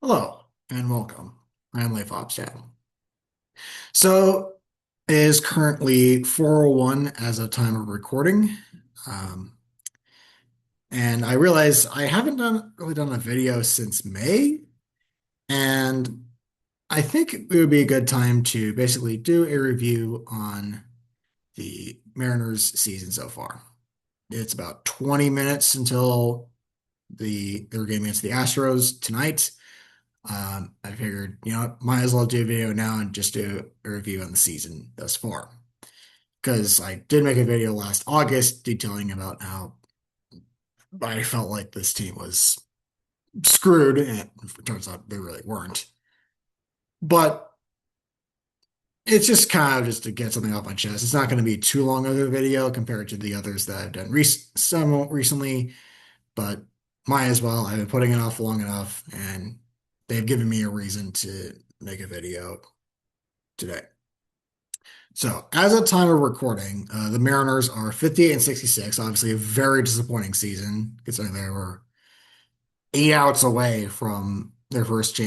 Hello and welcome. I'm Leif Obstad. So it is currently 4:01 as of time of recording. Um, and I realize I haven't done a video since May, and I think it would be a good time to basically do a review on the Mariners season so far. It's about 20 minutes until their game against the Astros tonight. I figured, might as well do a video now and just do a review on the season thus far. Because I did make a video last August detailing about how I felt like this team was screwed, and it turns out they really weren't. But it's just kind of just to get something off my chest. It's not going to be too long of a video compared to the others that I've done some recently, but might as well. I've been putting it off long enough, and they've given me a reason to make a video today. So, as of time of recording, the Mariners are 58 and 66. Obviously, a very disappointing season, considering they were 8 outs away from their first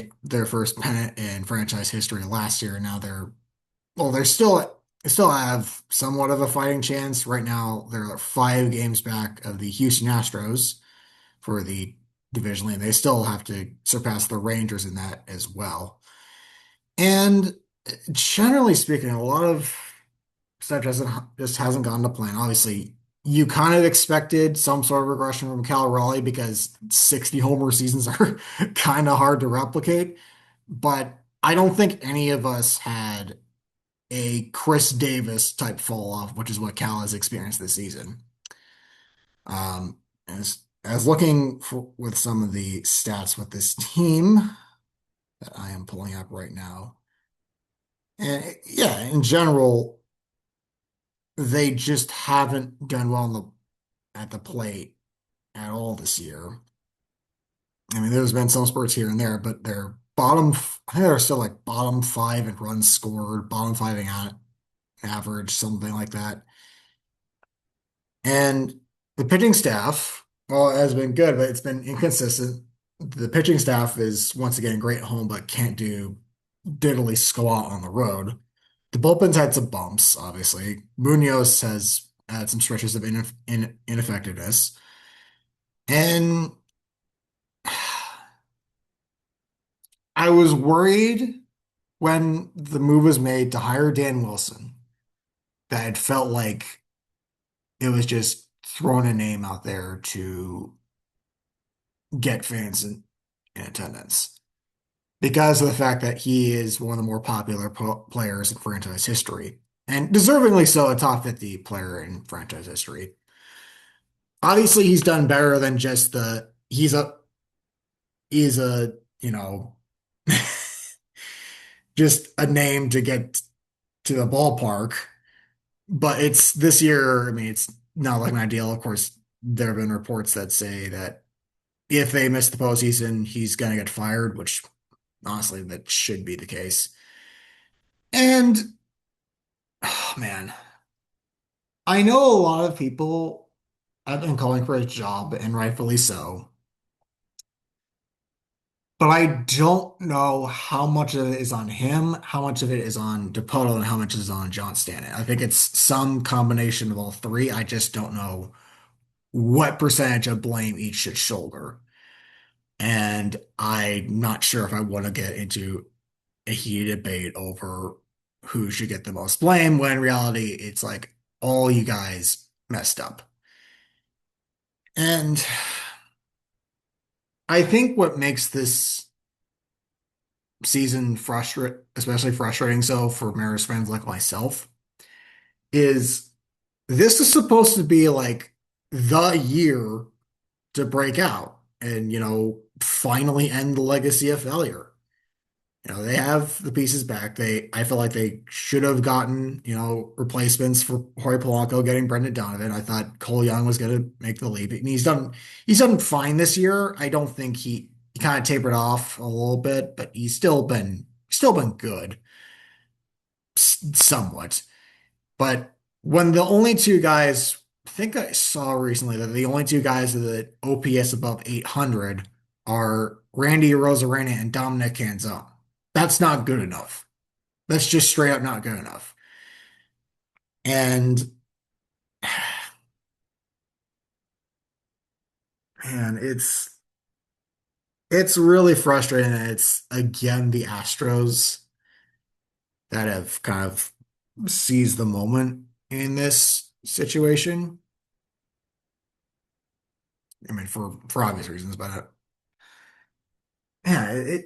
pennant in franchise history last year. Now they're still have somewhat of a fighting chance. Right now, they're 5 games back of the Houston Astros for the division lead. They still have to surpass the Rangers in that as well. And generally speaking, a lot of stuff just hasn't gone to plan. Obviously, you kind of expected some sort of regression from Cal Raleigh because 60 homer seasons are kind of hard to replicate. But I don't think any of us had a Chris Davis type fall off, which is what Cal has experienced this season. As looking with some of the stats with this team that I am pulling up right now, and yeah, in general, they just haven't done well at the plate at all this year. I mean, there's been some spurts here and there, but they're I think they're still like bottom 5 in runs scored, bottom 5 in average, something like that. And the pitching staff, well, has been good, but it's been inconsistent. The pitching staff is once again great at home, but can't do diddly squat on the road. The bullpen's had some bumps, obviously. Munoz has had some stretches of ineffectiveness. And I was worried when the move was made to hire Dan Wilson that it felt like it was just throwing a name out there to get fans in attendance because of the fact that he is one of the more popular players in franchise history and deservingly so a top 50 player in franchise history. Obviously, he's done better than just he's a, just a name to get to the ballpark. But it's this year, I mean, it's not looking ideal. Of course, there have been reports that say that if they miss the postseason, he's going to get fired, which honestly, that should be the case. And oh man, I know a lot of people have been calling for his job, and rightfully so. But I don't know how much of it is on him, how much of it is on Dipoto, and how much is on John Stanton. I think it's some combination of all three. I just don't know what percentage of blame each should shoulder. And I'm not sure if I want to get into a heated debate over who should get the most blame, when in reality, it's like all you guys messed up. And I think what makes this season especially frustrating so for Mariners fans like myself, is this is supposed to be like the year to break out and, finally end the legacy of failure. They have the pieces back. I feel like they should have gotten, replacements for Jorge Polanco, getting Brendan Donovan. I thought Cole Young was going to make the leap. And he's done fine this year. I don't think he kind of tapered off a little bit, but he's still been good somewhat. But when the only two guys, I think I saw recently that the only two guys that OPS above 800 are Randy Arozarena and Dominic Canzone. That's not good enough. That's just straight up not good enough. And man, it's really frustrating that it's again the Astros that have kind of seized the moment in this situation. I mean, for obvious reasons, but yeah,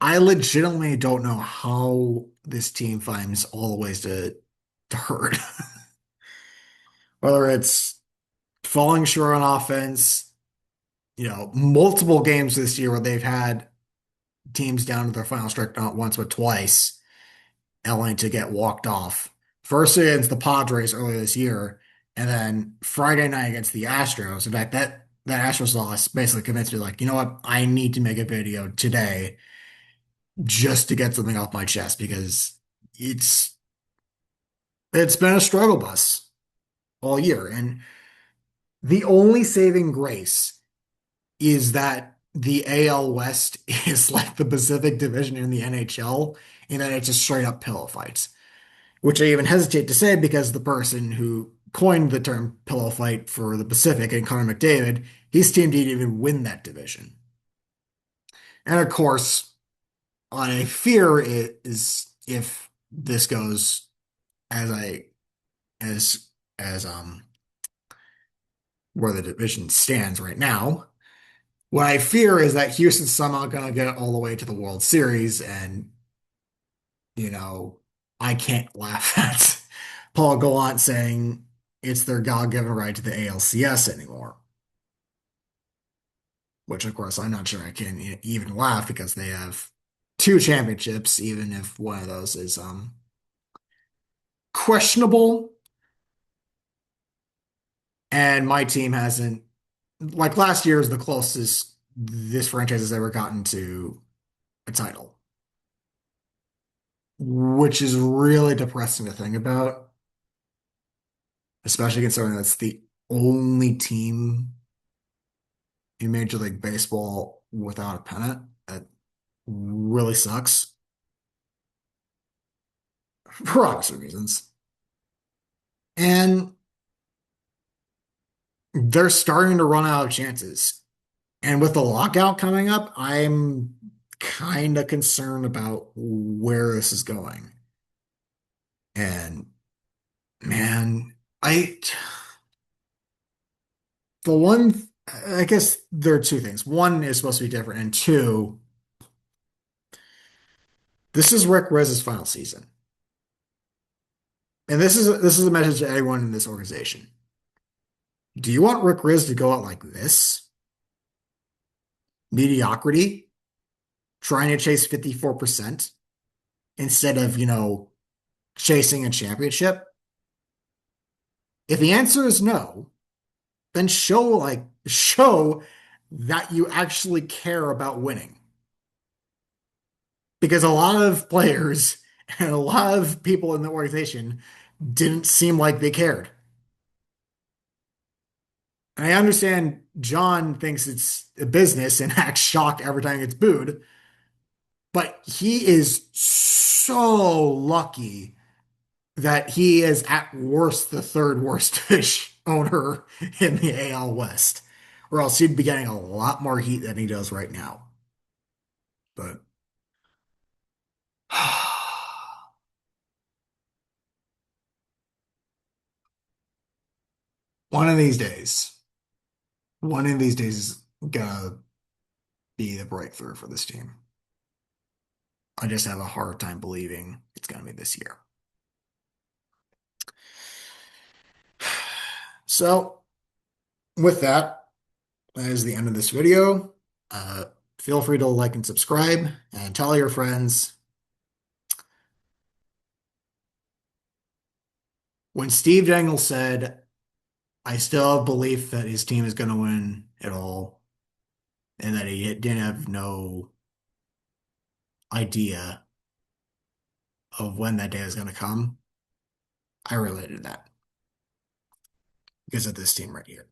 I legitimately don't know how this team finds all the ways to hurt. Whether it's falling short on offense, multiple games this year where they've had teams down to their final stretch not once but twice, only to get walked off. First against the Padres earlier this year, and then Friday night against the Astros. In fact, that Astros loss basically convinced me, like, you know what? I need to make a video today just to get something off my chest because it's it's been a struggle bus all year. And the only saving grace is that the AL West is like the Pacific Division in the NHL, and that it's just straight up pillow fights, which I even hesitate to say because the person who coined the term pillow fight for the Pacific and Connor McDavid, his team didn't even win that division. And of course, my fear is if this goes as I as as where the division stands right now. What I fear is that Houston's somehow gonna get all the way to the World Series, and you know, I can't laugh at Paul Gallant saying it's their God-given right to the ALCS anymore. Which, of course, I'm not sure I can even laugh because they have two championships, even if one of those is questionable. And my team hasn't, like last year is the closest this franchise has ever gotten to a title, which is really depressing to think about, especially considering that's the only team in Major League Baseball without a pennant. That really sucks for obvious reasons. And they're starting to run out of chances. And with the lockout coming up, I'm kind of concerned about where this is going. And man, I, the one, I guess there are two things. One is supposed to be different, and two, this is Rick Rez's final season. And this is a message to everyone in this organization. Do you want Rick Riz to go out like this? Mediocrity, trying to chase 54% instead of, chasing a championship? If the answer is no, then show that you actually care about winning. Because a lot of players and a lot of people in the organization didn't seem like they cared. And I understand John thinks it's a business and acts shocked every time he gets booed, but he is so lucky that he is at worst the third worst fish owner in the AL West, or else he'd be getting a lot more heat than he does right now. But one of these days, one of these days is gonna be the breakthrough for this team. I just have a hard time believing it's gonna be this year. So, with that, that is the end of this video. Uh, Feel free to like and subscribe and tell your friends. When Steve Dangle said, I still have belief that his team is going to win it all and that he didn't have no idea of when that day is going to come, I related that because of this team right here.